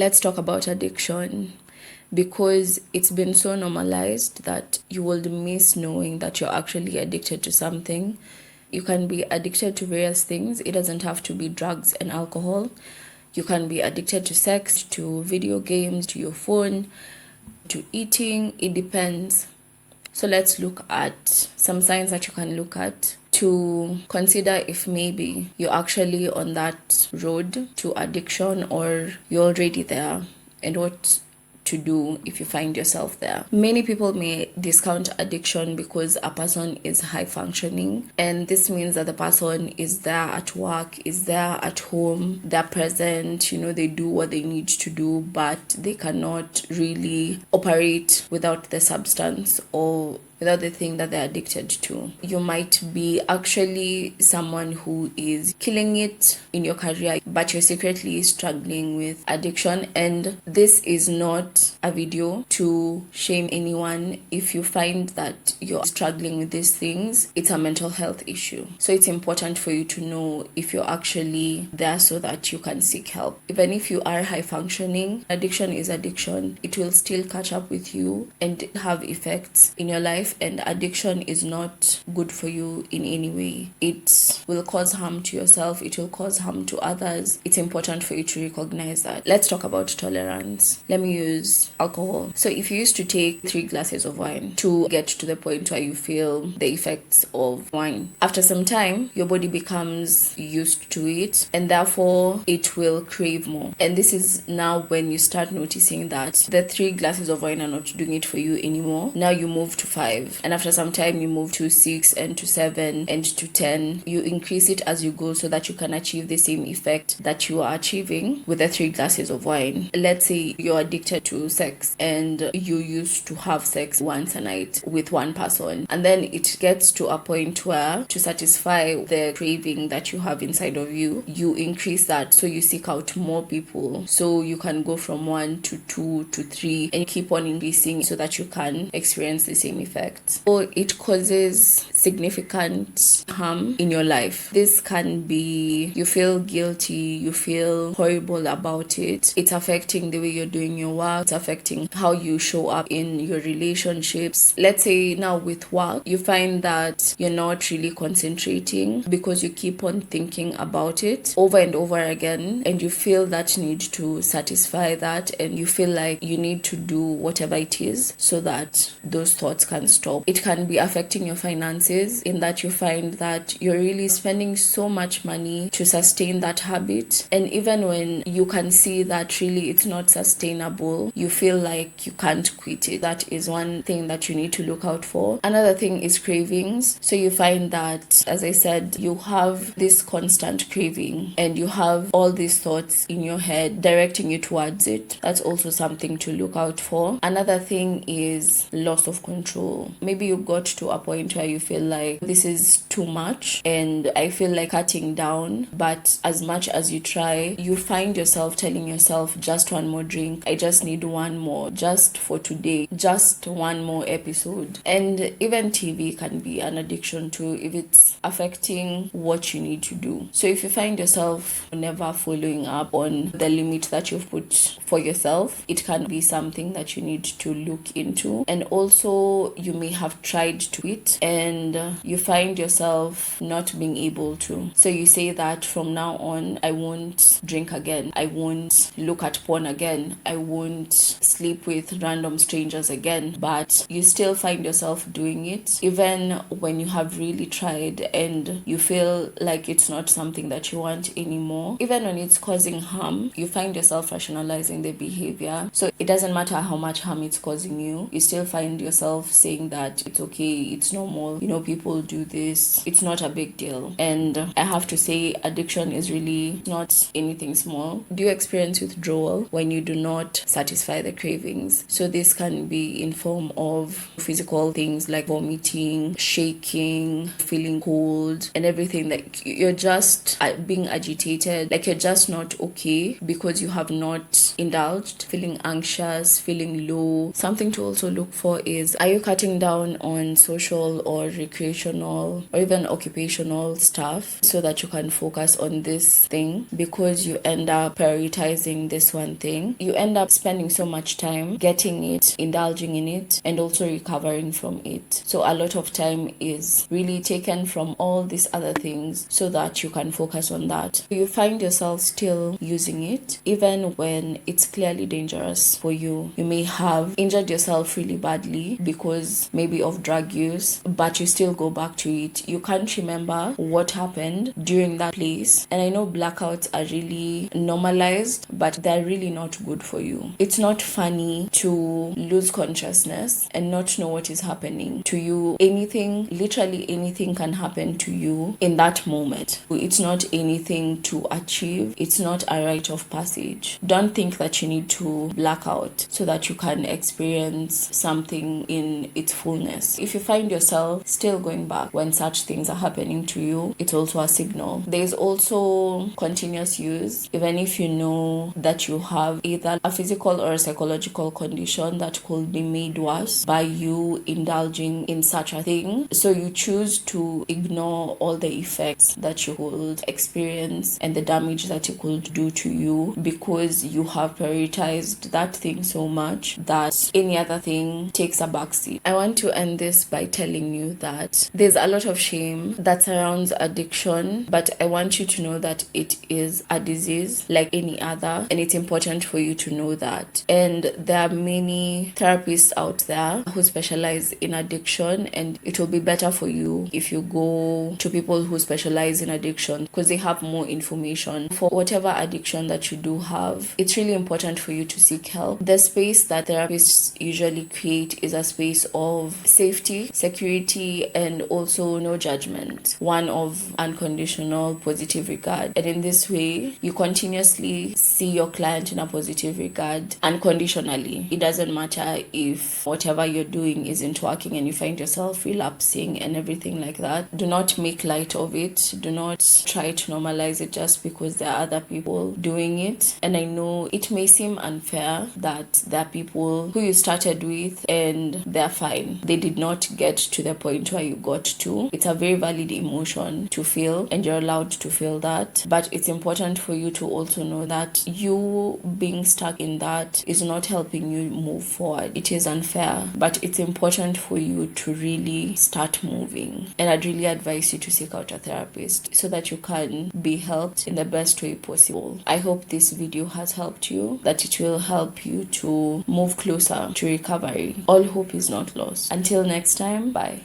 Let's talk about addiction, because it's been so normalized that you will miss knowing that you're actually addicted to something. You can be addicted to various things. It doesn't have to be drugs and alcohol. You can be addicted to sex, to video games, to your phone, to eating. It depends. So let's look at some signs that you can look at to consider if maybe you're actually on that road to addiction or you're already there, and what to do if you find yourself there. Many people may discount addiction because a person is high functioning, and this means that the person is there at work, is there at home, they're present, they do what they need to do, but they cannot really operate without the substance or without the thing that they're addicted to. You might be actually someone who is killing it in your career, but you're secretly struggling with addiction. And this is not a video to shame anyone. If you find that you're struggling with these things, it's a mental health issue. So it's important for you to know if you're actually there so that you can seek help. Even if you are high functioning, addiction is addiction. It will still catch up with you and have effects in your life. And addiction is not good for you in any way. It will cause harm to yourself. It will cause harm to others. It's important for you to recognize that. Let's talk about tolerance. Let me use alcohol. So if you used to take 3 glasses of wine to get to the point where you feel the effects of wine, after some time, your body becomes used to it, and therefore it will crave more. And this is now when you start noticing that the 3 glasses of wine are not doing it for you anymore. Now you move to 5. And after some time, you move to 6 and to 7 and to 10. You increase it as you go so that you can achieve the same effect that you are achieving with the 3 glasses of wine. Let's say you're addicted to sex and you used to have sex once a night with one person. And then it gets to a point where, to satisfy the craving that you have inside of you, you increase that. So you seek out more people. So you can go from 1 to 2 to 3 and keep on increasing so that you can experience the same effect. Or it causes significant harm in your life. This can be you feel guilty, you feel horrible about it. It's affecting the way you're doing your work. It's affecting how you show up in your relationships. Let's say now with work, you find that you're not really concentrating because you keep on thinking about it over and over again, and you feel that need to satisfy that, and you feel like you need to do whatever it is so that those thoughts can stop. It can be affecting your finances in that you find that you're really spending so much money to sustain that habit, and even when you can see that really it's not sustainable, you feel like you can't quit it. That is one thing that you need to look out for. Another thing is cravings. So you find that, as I said, you have this constant craving and you have all these thoughts in your head directing you towards it. That's also something to look out for. Another thing is loss of control. Maybe you got to a point where you feel like this is too much and I feel like cutting down, but as much as you try, you find yourself telling yourself, just one more drink, I just need one more, just for today, just one more episode. And even TV can be an addiction too if it's affecting what you need to do. So if you find yourself never following up on the limit that you've put for yourself, it can be something that you need to look into. And also you may have tried to quit and you find yourself not being able to. So you say that from now on, I won't drink again. I won't look at porn again. I won't sleep with random strangers again. But you still find yourself doing it even when you have really tried and you feel like it's not something that you want anymore. Even when it's causing harm, you find yourself rationalizing the behavior. So it doesn't matter how much harm it's causing you. You still find yourself saying that it's okay, it's normal, people do this, it's not a big deal. And I have to say, addiction is really not anything small. Do you experience withdrawal when you do not satisfy the craving? cravings. So this can be in form of physical things like vomiting, shaking, feeling cold, and everything. Like you're just being agitated, like you're just not okay because you have not indulged, feeling anxious, feeling low. Something to also look for is, are you cutting down on social or recreational or even occupational stuff so that you can focus on this thing? Because you end up prioritizing this one thing, you end up spending so much time getting it, indulging in it, and also recovering from it. So a lot of time is really taken from all these other things so that you can focus on that. You find yourself still using it even when it's clearly dangerous for you. You may have injured yourself really badly because maybe of drug use, but you still go back to it. You can't remember what happened during that place. And I know blackouts are really normalized, but they're really not good for you. It's not funny to lose consciousness and not know what is happening to you. Anything, literally anything can happen to you in that moment. It's not anything to achieve. It's not a rite of passage. Don't think that you need to black out so that you can experience something in its fullness. If you find yourself still going back when such things are happening to you, it's also a signal. There's also continuous use. Even if you know that you have either a physical or a psychological condition that could be made worse by you indulging in such a thing, so you choose to ignore all the effects that you could experience and the damage that it could do to you because you have prioritized that thing so much that any other thing takes a backseat. I want to end this by telling you that there's a lot of shame that surrounds addiction, but I want you to know that it is a disease like any other, and it's important for you to know that. And there are many therapists out there who specialize in addiction, and it will be better for you if you go to people who specialize in addiction because they have more information. For whatever addiction that you do have, it's really important for you to seek help. The space that therapists usually create is a space of safety, security, and also no judgment, one of unconditional positive regard. And in this way, you continuously see your client in a positive regard unconditionally. It doesn't matter if whatever you're doing isn't working and you find yourself relapsing and everything like that. Do not make light of it. Do not try to normalize it just because there are other people doing it. And I know it may seem unfair that there are people who you started with and they're fine. They did not get to the point where you got to. It's a very valid emotion to feel and you're allowed to feel that. But it's important for you to also know that you being stuck in that is not helping you move forward. It is unfair, but it's important for you to really start moving. And I'd really advise you to seek out a therapist so that you can be helped in the best way possible. I hope this video has helped you, that it will help you to move closer to recovery. All hope is not lost. Until next time, bye.